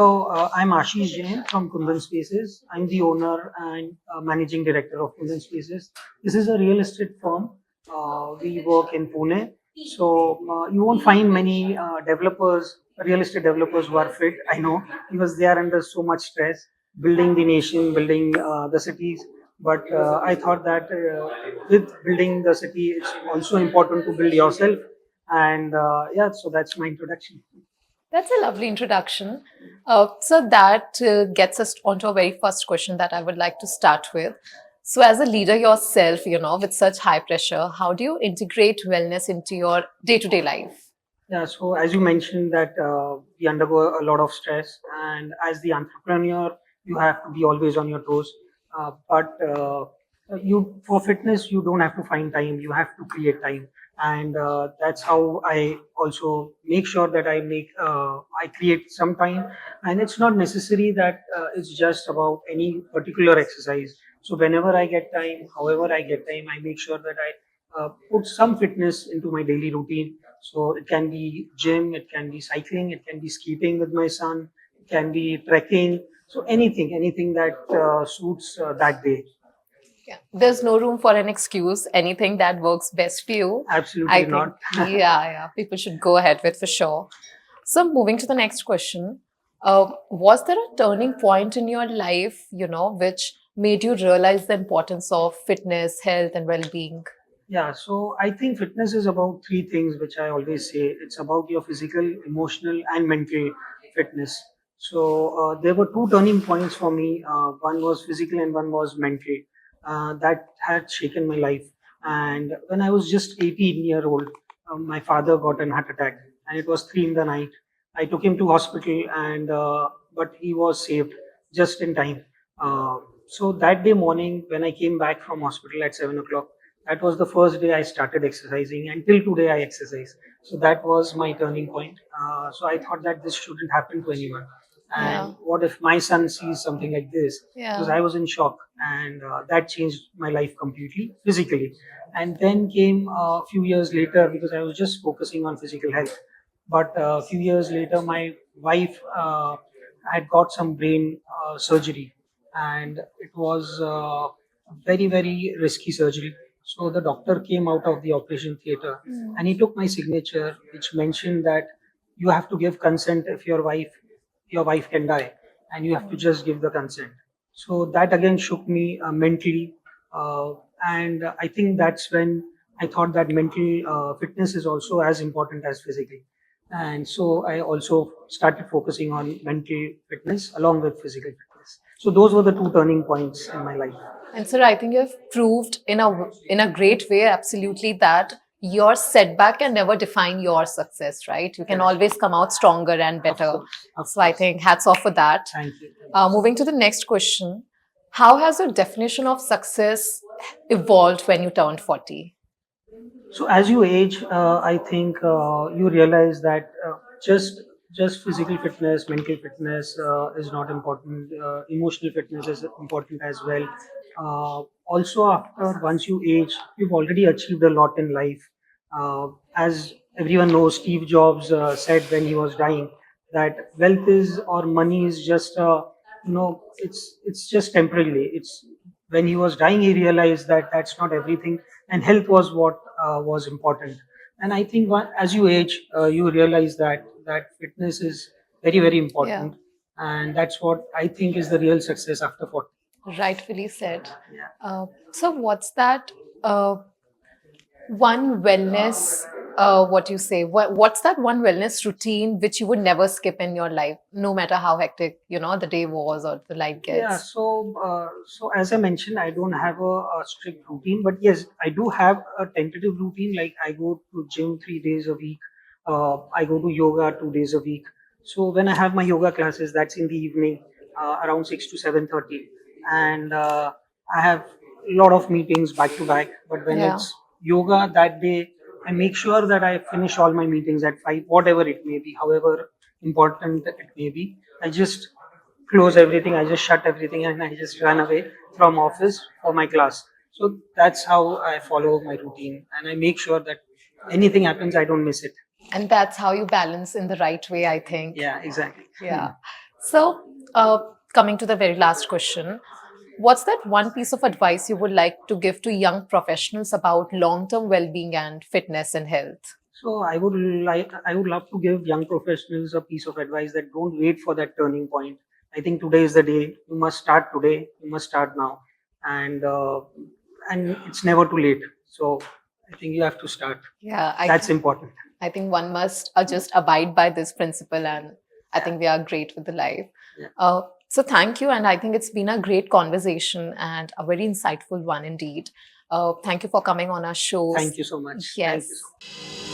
I'm Ashish Jain from Kundan Spaces. I'm the owner and managing director of Kundan Spaces. This is a real estate firm. We work in Pune. You won't find many real estate developers who are fit. I know because they are under so much stress, building the nation, building the cities. But I thought that with building the city, it's also important to build yourself. And so that's my introduction. That's a lovely introduction. So that gets us onto our very first question that I would like to start with. So, as a leader yourself, with such high pressure, how do you integrate wellness into your day-to-day life? Yeah, so as you mentioned that we undergo a lot of stress, and as the entrepreneur, you have to be always on your toes. But you for fitness, you don't have to find time; you have to create time, and that's how I also make sure that I create some time, and it's not necessary that it's just about any particular exercise. So whenever I get time, however I get time, I make sure that I put some fitness into my daily routine. So it can be gym, it can be cycling, it can be skipping with my son, it can be trekking. So anything that suits that day. Yeah. There's no room for an excuse. Anything that works best for you, I Absolutely think, not. yeah, people should go ahead with for sure. So, moving to the next question, was there a turning point in your life, which made you realize the importance of fitness, health, and well-being? Yeah, so I think fitness is about three things, which I always say. It's about your physical, emotional, and mental fitness. There were two turning points for me. One was physical, and one was mental. That had shaken my life. And when I was just 18-year old, my father got an heart attack, and it was 3 in the night. I took him to hospital, and but he was saved just in time. So that day morning, when I came back from hospital at 7 o'clock, that was the first day I started exercising. Until today, I exercise. So that was my turning point. So I thought that this shouldn't happen to anyone. Yeah, And what if my son sees something like this? Because yeah. I was in shock, and that changed my life completely physically. And then came a few years later because I was just focusing on physical health. But a few years later, my wife had got some brain surgery, and it was very risky surgery. So the doctor came out of the operation theater, and he took my signature, which mentioned that you have to give consent if your wife can die, and you have to just give the consent. So that again shook me mentally, uh, and I think that's when I thought that mental fitness is also as important as physical. And so I also started focusing on mental fitness along with physical fitness. So those were the two turning points in my life. And sir, I think you've proved in a great way, absolutely, that your setback can never define your success, right? You can Correct. always come out stronger and Of better. course, of So I course. think hats off for that. Thank you. Moving to the next question, how has your definition of success evolved when you turned 40? So as you age, I think you realize that just physical fitness, mental fitness is not important. Emotional fitness is important as well. Also, after once you age, you've already achieved a lot in life. As everyone knows, Steve Jobs said when he was dying that wealth is or money is just it's just temporarily. It's when he was dying, he realized that that's not everything, and health was what was important. And I think as you age, you realize that fitness is very Yeah, important, and that's what I think is the real success after 40. rightfully said. Yeah. So what's that one wellness, what you say, what's that one wellness routine which you would never skip in your life, no matter how hectic, the day was or the life Yeah, gets? so as I mentioned, I don't have a strict routine, but yes, I do have a tentative routine. Like I go to gym 3 days a week. I go to yoga 2 days a week. So when I have my yoga classes, that's in the evening, around 6 to 7:30, and I have a lot of meetings back to back. But when Yeah. it's yoga that day, I make sure that I finish all my meetings at 5, whatever it may be, however important it may be. I just close everything, I just shut everything, and I just run away from office for my class. So that's how I follow my routine, and I make sure that anything happens, I don't miss it. And that's how you balance in the right way, I think. Yeah, exactly. Yeah. So, coming to the very last question, what's that one piece of advice you would like to give to young professionals about long-term well-being and fitness and health? So I would love to give young professionals a piece of advice that don't wait for that turning point. I think today is the day. You must start today. You must start now, and it's never too late. So I think you have to start. Yeah, That's important. I think one must just abide by this principle, and I think we are great with the life. Yeah. So, thank you. And I think it's been a great conversation and a very insightful one indeed. Thank you for coming on our show. Thank you so much. Thank you Yes. so much.